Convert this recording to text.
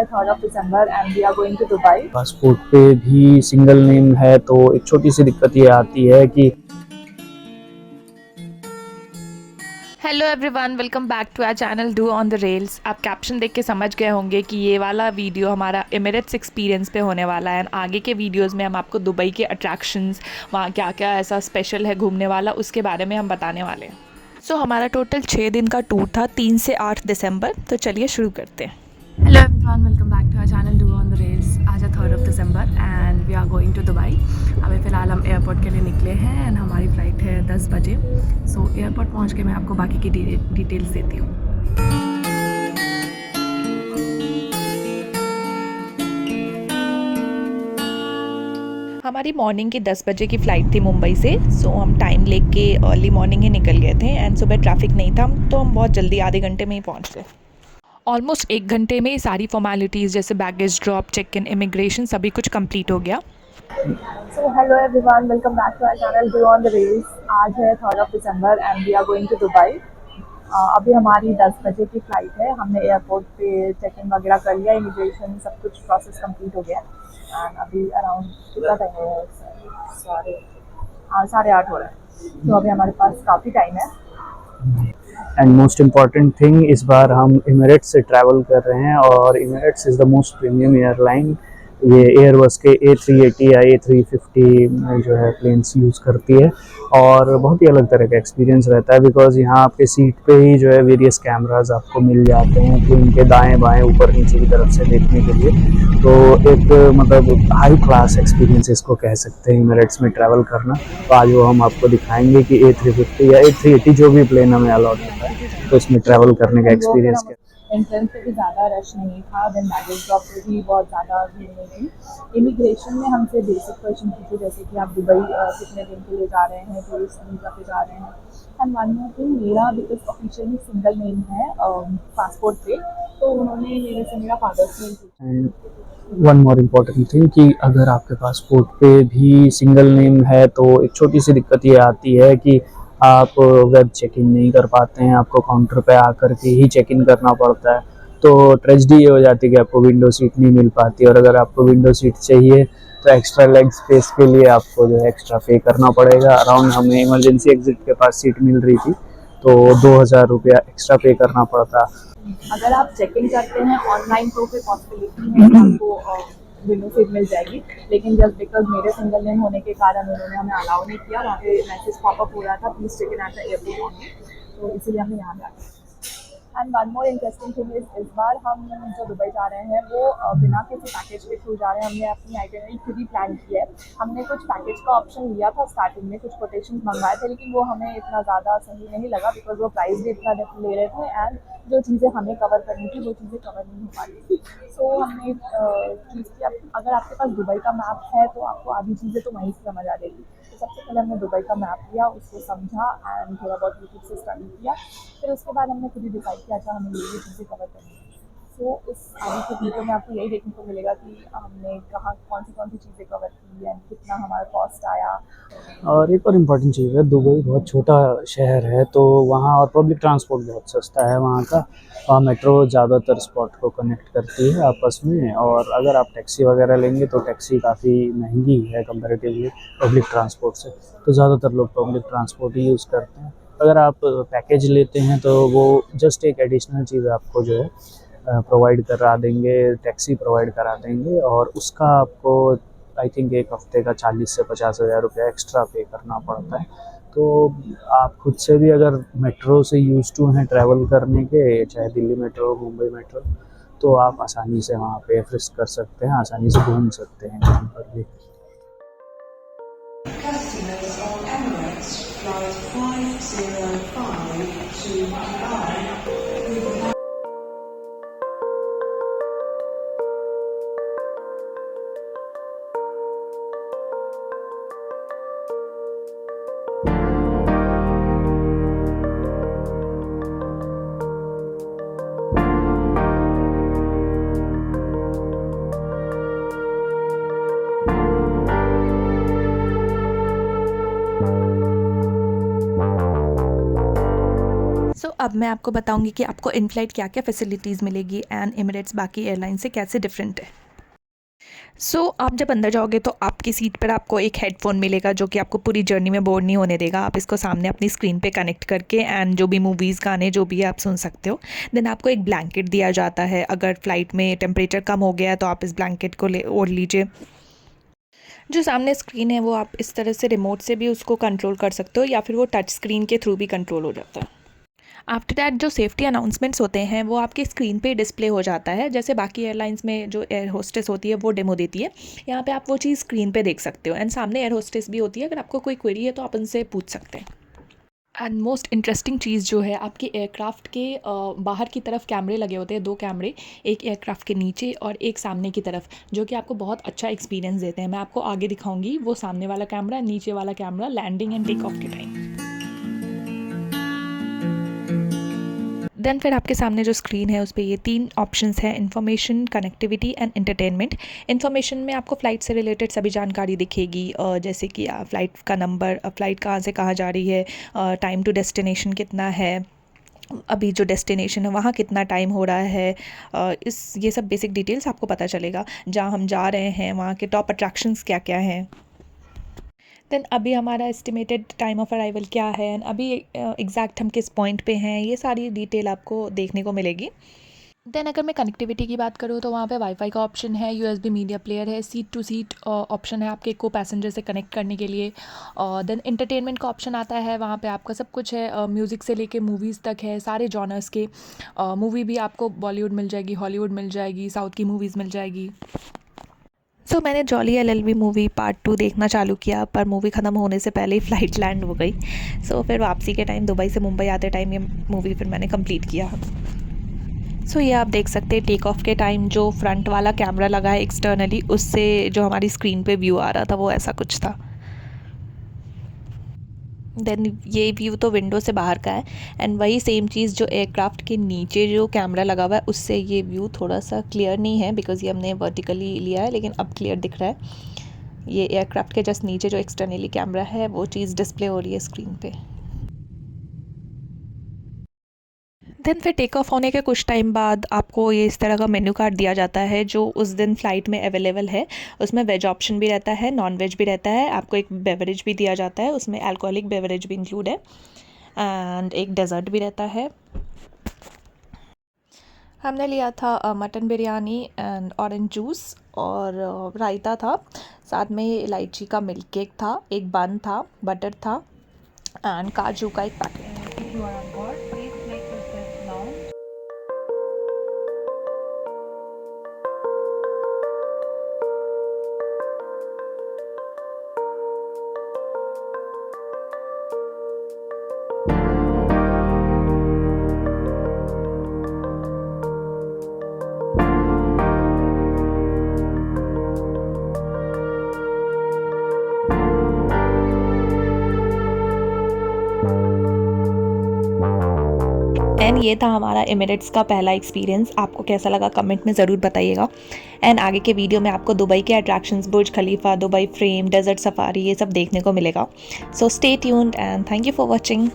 3rd of December and we are going to Dubai. Passport पे भी single name है तो एक छोटी सी दिक्कत ये आती है कि hello everyone, welcome back to our channel do on the rails. आप कैप्शन देख के समझ गए होंगे कि ये वाला वीडियो हमारा एमिरेट्स एक्सपीरियंस पे होने वाला है। आगे के वीडियोस में हम आपको दुबई के अट्रैक्शंस, वहाँ क्या क्या ऐसा स्पेशल है घूमने वाला, उसके बारे में हम बताने वाले हैं। सो हमारा टोटल 6 दिन का टूर था, 3 से 8 दिसंबर। तो चलिए शुरू करते हैं। Hello everyone, welcome back to our channel Do on the Rails. आज है 3rd of December and we are going to Dubai. अभी फ़िलहाल हम एयरपोर्ट के लिए निकले हैं एंड हमारी फ़्लाइट है 10 बजे। सो एयरपोर्ट पहुंच के मैं आपको बाकी की डिटेल्स देती हूँ। हमारी मॉर्निंग की 10 बजे की फ़्लाइट थी मुंबई से। सो हम टाइम लेके अर्ली मॉर्निंग ही निकल गए थे एंड सुबह ट्रैफिक नहीं था, तो हम बहुत जल्दी आधे घंटे में ही पहुंच गए। ऑलमोस्ट 1 घंटे में ही सारी फॉर्मेलिटीज़ जैसे baggage drop, check in, immigration सभी कुछ कंप्लीट हो गया। So hello everyone, welcome back to our channel Do on the Rails. आज है 3rd of December and we are going to Dubai. अभी हमारी 10 बजे की फ़्लाइट है। हमने एयरपोर्ट पे चेक इन वगैरह कर लिया, इमिग्रेशन सब कुछ प्रोसेस कंप्लीट हो गया एंड अभी अराउंड कितना टाइम है? 8:30 हो रहा है। तो अभी हमारे पास काफ़ी टाइम है। एंड मोस्ट इम्पॉर्टेंट थिंग, इस बार हम इमिरेट्स से ट्रैवल कर रहे हैं और emirates is the most premium airline. ये एयरबस के A380 या A350 जो है प्लेन्स यूज़ करती है और बहुत ही अलग तरह का एक्सपीरियंस रहता है बिकॉज़ यहाँ आपके सीट पे ही जो है वेरियस कैमरास आपको मिल जाते हैं प्लेन के दाएं बाएं ऊपर नीचे की तरफ से देखने के लिए। तो एक मतलब हाई क्लास एक्सपीरियंस इसको कह सकते हैं इमिरेट्स में ट्रैवल करना। तो आज वो हम आपको दिखाएंगे कि A350 या A380 जो भी प्लेन हमें अलॉट होता है तो इसमें ट्रैवल करने का एक्सपीरियंस क्या। एंट्रेंस पे भी ज़्यादा रश नहीं था, देन बैगेज ड्रॉप पे भी बहुत ज़्यादा भीड़ नहीं थी। इमिग्रेशन में हमसे बेसिक क्वेश्चन पूछे जैसे कि आप दुबई कितने दिन के लिए जा रहे हैं, टूरिस्ट वीज़ा पे जा रहे हैं। एंड वन मोर थिंग, मेरा बिकॉज ऑफिशियली सिंगल नेम है पासपोर्ट पे, तो उन्होंने मेरे से मेरा फादर्स नेम पूछा। वन मोर इम्पॉर्टेंट थिंग कि अगर आपके पासपोर्ट पे भी सिंगल नेम है तो एक छोटी सी दिक्कत ये आती है कि आप वेब चेक इन नहीं कर पाते हैं, आपको काउंटर पे आकर के ही चेक इन करना पड़ता है। तो ट्रेजेडी ये हो जाती है कि आपको विंडो सीट नहीं मिल पाती और अगर आपको विंडो सीट चाहिए तो एक्स्ट्रा लेग स्पेस के लिए आपको जो है एक्स्ट्रा पे करना पड़ेगा। अराउंड हमें इमरजेंसी एग्जिट के पास सीट मिल रही थी तो 2,000 रुपया एक्स्ट्रा पे करना पड़ता। अगर आप चेक इन करते हैं ऑनलाइन तो फिर पॉसिबिलिटी है कि आपको विंडो सीट मिल जाएगी, लेकिन जस्ट बिकॉज मेरे सिंगल नेम होने के कारण उन्होंने हमें अलाउ नहीं किया। वहाँ पे मैसेज पॉपअप हो रहा था, please check in at the airport only, तो इसीलिए हमने यहाँ पे। And one more interesting thing is, इस बार हम जो दुबई जा रहे हैं वो बिना किसी पैकेज के थ्रू जा रहे हैं। हमने अपनी आइटनरी खुद ही प्लान की है। हमने कुछ पैकेज का ऑप्शन लिया था स्टार्टिंग में, कुछ कोटेशन मंगवाए थे, लेकिन वो हमें इतना ज़्यादा सही नहीं लगा बिकॉज वो प्राइस भी इतना ले रहे थे एंड जो चीज़ें हमें कवर करनी थी वो चीज़ें कवर नहीं हो पा रही थी। सो हमने चीज़ की, अगर आपके पास दुबई का मैप है तो आपको आधी चीज़ें तो वहीं से समझ आ जाएगी। तो सबसे पहले हमने दुबई का मैप लिया, उसको समझा एंड थोड़ा बहुत यूट्यूब से स्टडी किया। फिर उसके बाद हमने खुद ही डिसाइड किया था हमें ये चीज़ें कवर करनी है। सो इस आगे के वीडियो में आपको यही देखने को मिलेगा कि हमने कहाँ कौन सी चीज़ें कवर की एंड कितना हमारा कॉस्ट आया। और एक और इम्पॉर्टेंट चीज़ है, दुबई बहुत छोटा शहर है तो वहाँ और पब्लिक ट्रांसपोर्ट बहुत सस्ता है वहाँ का। वहाँ मेट्रो ज़्यादातर स्पॉट को कनेक्ट करती है आपस में और अगर आप टैक्सी वगैरह लेंगे तो टैक्सी काफ़ी महंगी है कंपैरेटिवली पब्लिक ट्रांसपोर्ट से। तो ज़्यादातर लोग पब्लिक ट्रांसपोर्ट ही यूज़ करते हैं। अगर आप पैकेज लेते हैं तो वो जस्ट एक एडिशनल चीज़ आपको जो है प्रोवाइड करा देंगे, टैक्सी प्रोवाइड करा देंगे और उसका आपको आई थिंक एक हफ्ते का 40 से 50 हज़ार रुपया एक्स्ट्रा पे करना पड़ता है। तो आप खुद से भी अगर मेट्रो से यूज़ टू हैं ट्रैवल करने के, चाहे दिल्ली मेट्रो, मुंबई मेट्रो, तो आप आसानी से वहाँ पे फ्रिस्क कर सकते हैं, आसानी से घूम सकते हैं कहीं पर भी। Customers on Emirates flight 505 to Dubai. अब मैं आपको बताऊंगी कि आपको इन फ्लाइट क्या क्या फैसिलिटीज़ मिलेगी एंड एमिरेट्स बाकी एयरलाइन से कैसे डिफरेंट है। सो आप जब अंदर जाओगे तो आपकी सीट पर आपको एक हेडफोन मिलेगा जो कि आपको पूरी जर्नी में बोर नहीं होने देगा। आप इसको सामने अपनी स्क्रीन पे कनेक्ट करके एंड जो भी मूवीज़ गाने जो भी है आप सुन सकते हो। देन आपको एक ब्लैंकेट दिया जाता है, अगर फ़्लाइट में टेम्परेचर कम हो गया है तो आप इस ब्लैंकेट को ले ओढ़ लीजिए। जो सामने स्क्रीन है वो आप इस तरह से रिमोट से भी उसको कंट्रोल कर सकते हो या फिर वो टच स्क्रीन के थ्रू भी कंट्रोल हो जाता है। आफ्टर दैट जो सेफ्टी अनाउंसमेंट्स होते हैं वो आपकी स्क्रीन पे डिस्प्ले हो जाता है। जैसे बाकी एयरलाइंस में जो एयर होस्टेस होती है वो डेमो देती है, यहाँ पे आप वो चीज़ स्क्रीन पे देख सकते हो एंड सामने एयर होस्टेस भी होती है। अगर आपको कोई क्वेरी है तो आप उनसे पूछ सकते हैं। एंड मोस्ट इंटरेस्टिंग चीज़ जो है, आपके एयरक्राफ्ट के बाहर की तरफ कैमरे लगे होते हैं, 2 कैमरे, एक एयरक्राफ्ट के नीचे और एक सामने की तरफ, जो कि आपको बहुत अच्छा एक्सपीरियंस देते हैं। मैं आपको आगे दिखाऊंगी वो सामने वाला कैमरा, नीचे वाला camera landing and take off के टाइम। देन फिर आपके सामने जो स्क्रीन है उस पर ये 3 ऑप्शंस हैं, information, connectivity and entertainment. Information में आपको फ़्लाइट से रिलेटेड सभी जानकारी दिखेगी, जैसे कि फ़्लाइट का नंबर, फ़्लाइट कहाँ से कहाँ जा रही है, टाइम टू डेस्टिनेशन कितना है, अभी जो डेस्टिनेशन है वहाँ कितना टाइम हो रहा है, ये सब बेसिक डिटेल्स आपको पता चलेगा। जहाँ हम जा रहे हैं वहाँ के टॉप अट्रैक्शंस क्या क्या हैं, देन अभी हमारा एस्टिमेटेड टाइम ऑफ अराइवल क्या है एंड अभी एग्जैक्ट हम किस पॉइंट पे हैं, ये सारी डिटेल आपको देखने को मिलेगी। देन अगर मैं कनेक्टिविटी की बात करूँ तो वहाँ पे वाईफाई का ऑप्शन है, यूएसबी मीडिया प्लेयर है, सीट टू सीट ऑप्शन है आपके को पैसेंजर से कनेक्ट करने के लिए। देन एंटरटेनमेंट का ऑप्शन आता है, वहाँ पे आपका सब कुछ है, म्यूज़िक से लेके मूवीज़ तक है, सारे जॉनर्स के। मूवी भी आपको बॉलीवुड मिल जाएगी, हॉलीवुड मिल जाएगी, साउथ की मूवीज़ मिल जाएगी। सो मैंने जॉली एलएलबी मूवी पार्ट 2 देखना चालू किया, पर मूवी ख़त्म होने से पहले ही फ़्लाइट लैंड हो गई। सो फिर वापसी के टाइम दुबई से मुंबई आते टाइम ये मूवी फिर मैंने कंप्लीट किया। सो ये आप देख सकते हैं टेक ऑफ के टाइम जो फ्रंट वाला कैमरा लगा है एक्सटर्नली, उससे जो हमारी स्क्रीन पे व्यू आ रहा था वो ऐसा कुछ था। देन ये व्यू तो विंडो से बाहर का है एंड वही सेम चीज़ जो एयरक्राफ्ट के नीचे जो कैमरा लगा हुआ है उससे ये व्यू थोड़ा सा क्लियर नहीं है, बिकॉज़ ये हमने वर्टिकली लिया है, लेकिन अब क्लियर दिख रहा है। ये एयरक्राफ्ट के जस्ट नीचे जो एक्सटर्नली कैमरा है वो चीज़ डिस्प्ले हो रही है स्क्रीन पे। देन फिर टेक ऑफ होने के कुछ टाइम बाद आपको ये इस तरह का मेन्यू कार्ड दिया जाता है जो उस दिन फ़्लाइट में अवेलेबल है। उसमें वेज ऑप्शन भी रहता है, नॉन वेज भी रहता है, आपको एक बेवरेज भी दिया जाता है, उसमें अल्कोहलिक बेवरेज भी इंक्लूड है एंड एक डेज़र्ट भी रहता है। हमने लिया था mutton biryani and orange juice और रायता था, साथ में इलायची का मिल्क केक था, एक बन था, बटर था एंड काजू का एक packet. If you are on board, please make yourself known. And ये था हमारा एमिरेट्स का पहला एक्सपीरियंस। आपको कैसा लगा कमेंट में ज़रूर बताइएगा। एंड आगे के वीडियो में आपको दुबई के अट्रैक्शंस, बुर्ज खलीफा, दुबई फ्रेम, डेजर्ट सफारी, ये सब देखने को मिलेगा। So stay tuned and thank you for watching.